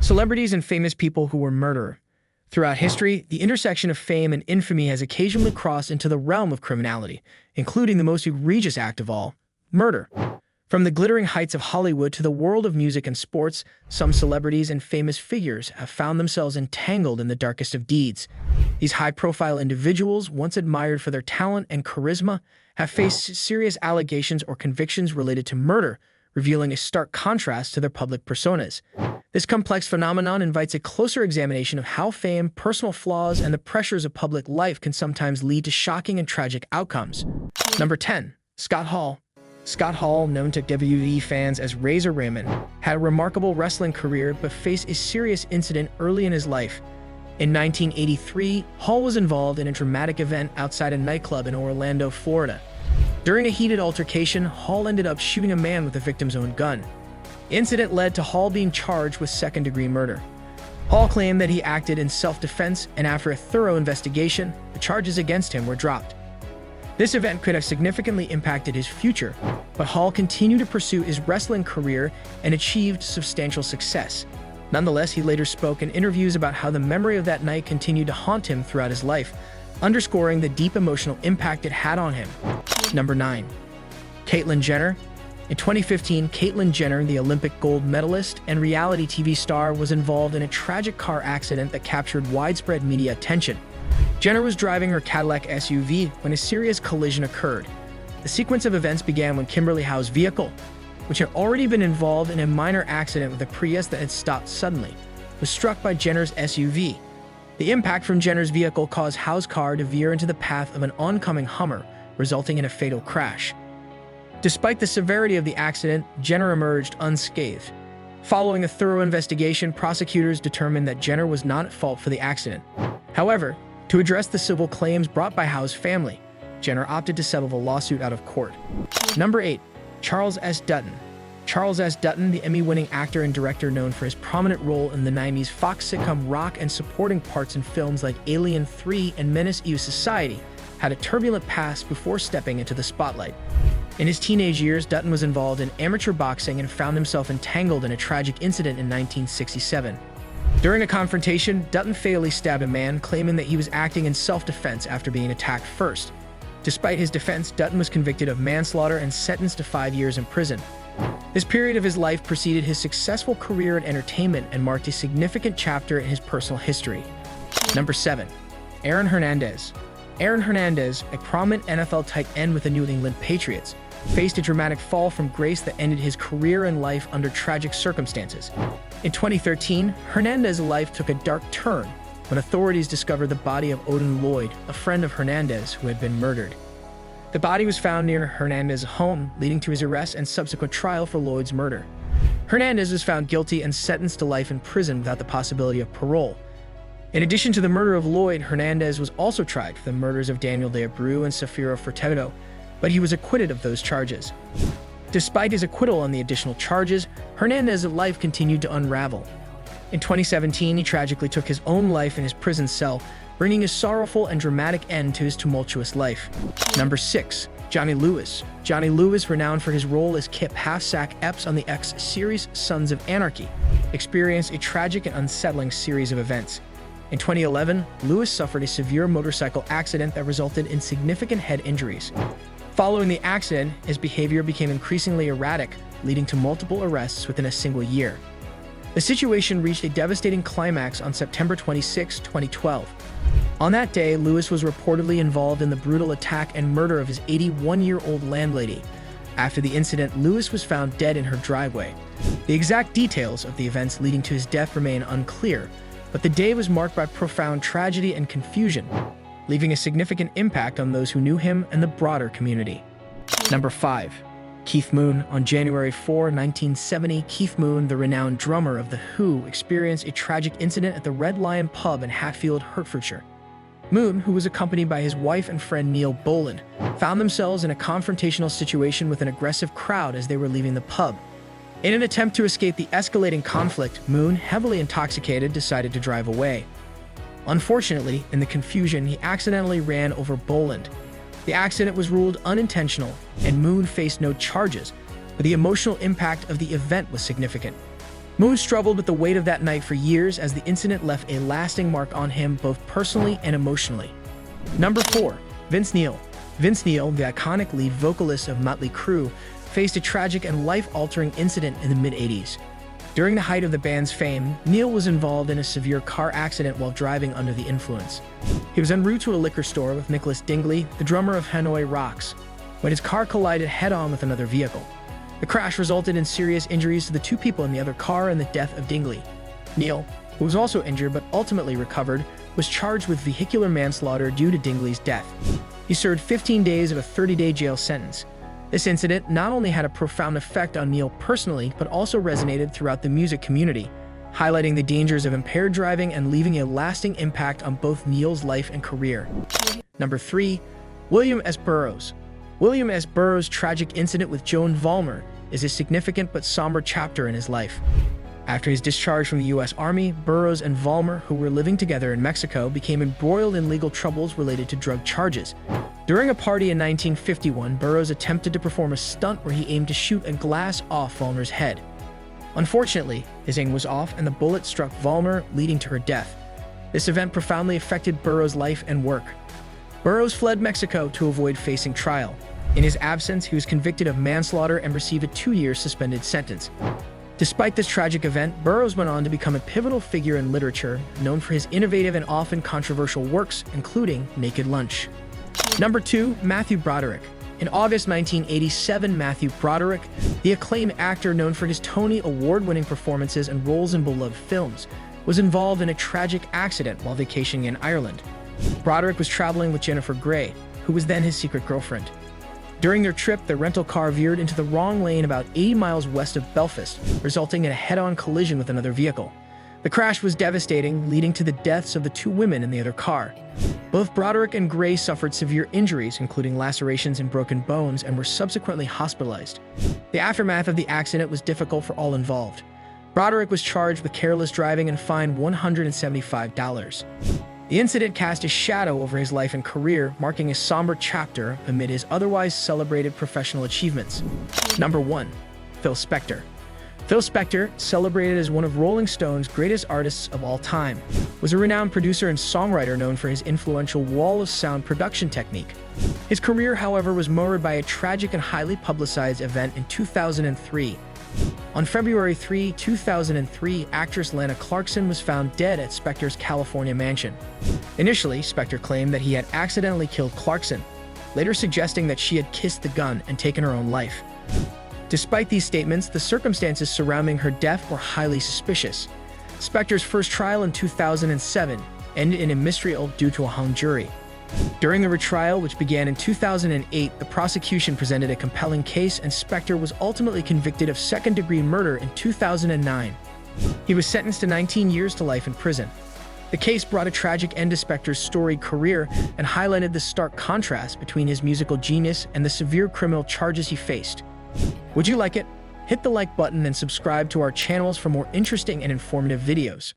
Celebrities and famous people who were murdered. Throughout history, the intersection of fame and infamy has occasionally crossed into the realm of criminality, including the most egregious act of all, murder. From the glittering heights of Hollywood to the world of music and sports, some celebrities and famous figures have found themselves entangled in the darkest of deeds. These high-profile individuals, once admired for their talent and charisma, have faced serious allegations or convictions related to murder, revealing a stark contrast to their public personas. This complex phenomenon invites a closer examination of how fame, personal flaws, and the pressures of public life can sometimes lead to shocking and tragic outcomes. Number 10. Scott Hall. Scott Hall, known to WWE fans as Razor Ramon, had a remarkable wrestling career but faced a serious incident early in his life. In 1983, Hall was involved in a dramatic event outside a nightclub in Orlando, Florida. During a heated altercation, Hall ended up shooting a man with the victim's own gun. The incident led to Hall being charged with second-degree murder. Hall claimed that he acted in self-defense, and after a thorough investigation, the charges against him were dropped. This event could have significantly impacted his future, but Hall continued to pursue his wrestling career and achieved substantial success. Nonetheless, he later spoke in interviews about how the memory of that night continued to haunt him throughout his life, underscoring the deep emotional impact it had on him. Number 9. Caitlyn Jenner. In 2015, Caitlyn Jenner, the Olympic gold medalist and reality TV star, was involved in a tragic car accident that captured widespread media attention. Jenner was driving her Cadillac SUV when a serious collision occurred. The sequence of events began when Kimberly Howe's vehicle, which had already been involved in a minor accident with a Prius that had stopped suddenly, was struck by Jenner's SUV. The impact from Jenner's vehicle caused Howe's car to veer into the path of an oncoming Hummer, resulting in a fatal crash. Despite the severity of the accident, Jenner emerged unscathed. Following a thorough investigation, prosecutors determined that Jenner was not at fault for the accident. However, to address the civil claims brought by Howe's family, Jenner opted to settle the lawsuit out of court. Number 8. Charles S. Dutton. Charles S. Dutton, the Emmy-winning actor and director known for his prominent role in the 90s Fox sitcom Rock and supporting parts in films like Alien 3 and Menace to Society, had a turbulent past before stepping into the spotlight. In his teenage years, Dutton was involved in amateur boxing and found himself entangled in a tragic incident in 1967. During a confrontation, Dutton fatally stabbed a man, claiming that he was acting in self-defense after being attacked first. Despite his defense, Dutton was convicted of manslaughter and sentenced to 5 years in prison. This period of his life preceded his successful career in entertainment and marked a significant chapter in his personal history. Number 7. Aaron Hernandez. Aaron Hernandez, a prominent NFL tight end with the New England Patriots, faced a dramatic fall from grace that ended his career and life under tragic circumstances. In 2013, Hernandez's life took a dark turn when authorities discovered the body of Odin Lloyd, a friend of Hernandez who had been murdered. The body was found near Hernandez's home, leading to his arrest and subsequent trial for Lloyd's murder. Hernandez was found guilty and sentenced to life in prison without the possibility of parole. In addition to the murder of Lloyd, Hernandez was also tried for the murders of Daniel De Abreu and Safiro Furtado, but he was acquitted of those charges. Despite his acquittal on the additional charges, Hernandez's life continued to unravel. In 2017, he tragically took his own life in his prison cell, bringing a sorrowful and dramatic end to his tumultuous life. Number 6. Johnny Lewis. Johnny Lewis, renowned for his role as Kip Halfsack Epps on the X series Sons of Anarchy, experienced a tragic and unsettling series of events. In 2011, Lewis suffered a severe motorcycle accident that resulted in significant head injuries. Following the accident, his behavior became increasingly erratic, leading to multiple arrests within a single year. The situation reached a devastating climax on September 26, 2012. On that day, Lewis was reportedly involved in the brutal attack and murder of his 81-year-old landlady. After the incident, Lewis was found dead in her driveway. The exact details of the events leading to his death remain unclear, but the day was marked by profound tragedy and confusion, leaving a significant impact on those who knew him and the broader community. Number 5. Keith Moon. On January 4, 1970, Keith Moon, the renowned drummer of The Who, experienced a tragic incident at the Red Lion pub in Hatfield, Hertfordshire. Moon, who was accompanied by his wife and friend Neil Boland, found themselves in a confrontational situation with an aggressive crowd as they were leaving the pub. In an attempt to escape the escalating conflict, Moon, heavily intoxicated, decided to drive away. Unfortunately, in the confusion, he accidentally ran over Boland. The accident was ruled unintentional, and Moon faced no charges, but the emotional impact of the event was significant. Moose struggled with the weight of that night for years as the incident left a lasting mark on him both personally and emotionally. Number 4. Vince Neil. Vince Neil, the iconic lead vocalist of Motley Crue, faced a tragic and life-altering incident in the mid-80s. During the height of the band's fame, Neil was involved in a severe car accident while driving under the influence. He was en route to a liquor store with Nicholas Dingley, the drummer of Hanoi Rocks, when his car collided head-on with another vehicle. The crash resulted in serious injuries to the two people in the other car and the death of Dingley. Neil, who was also injured but ultimately recovered, was charged with vehicular manslaughter due to Dingley's death. He served 15 days of a 30-day jail sentence. This incident not only had a profound effect on Neil personally, but also resonated throughout the music community, highlighting the dangers of impaired driving and leaving a lasting impact on both Neil's life and career. Number 3. William S. Burroughs. William S. Burroughs' tragic incident with Joan Vollmer is a significant but somber chapter in his life. After his discharge from the U.S. Army, Burroughs and Vollmer, who were living together in Mexico, became embroiled in legal troubles related to drug charges. During a party in 1951, Burroughs attempted to perform a stunt where he aimed to shoot a glass off Vollmer's head. Unfortunately, his aim was off and the bullet struck Vollmer, leading to her death. This event profoundly affected Burroughs' life and work. Burroughs fled Mexico to avoid facing trial. In his absence, he was convicted of manslaughter and received a 2-year suspended sentence. Despite this tragic event, Burroughs went on to become a pivotal figure in literature, known for his innovative and often controversial works, including Naked Lunch. Number 2. Matthew Broderick. In August 1987, Matthew Broderick, the acclaimed actor known for his Tony Award-winning performances and roles in beloved films, was involved in a tragic accident while vacationing in Ireland. Broderick was traveling with Jennifer Grey, who was then his secret girlfriend. During their trip, the rental car veered into the wrong lane about 80 miles west of Belfast, resulting in a head-on collision with another vehicle. The crash was devastating, leading to the deaths of the 2 women in the other car. Both Broderick and Grey suffered severe injuries, including lacerations and broken bones, and were subsequently hospitalized. The aftermath of the accident was difficult for all involved. Broderick was charged with careless driving and fined $175. The incident cast a shadow over his life and career, marking a somber chapter amid his otherwise celebrated professional achievements. Number 1. Phil Spector. Phil Spector, celebrated as one of Rolling Stone's greatest artists of all time, was a renowned producer and songwriter known for his influential wall of sound production technique. His career, however, was marred by a tragic and highly publicized event in 2003. On February 3, 2003, actress Lana Clarkson was found dead at Spector's California mansion. Initially, Spector claimed that he had accidentally killed Clarkson, later suggesting that she had kissed the gun and taken her own life. Despite these statements, the circumstances surrounding her death were highly suspicious. Spector's first trial in 2007 ended in a mistrial due to a hung jury. During the retrial, which began in 2008, the prosecution presented a compelling case and Spector was ultimately convicted of second-degree murder in 2009. He was sentenced to 19 years to life in prison. The case brought a tragic end to Spector's storied career and highlighted the stark contrast between his musical genius and the severe criminal charges he faced. Would you like it? Hit the like button and subscribe to our channels for more interesting and informative videos.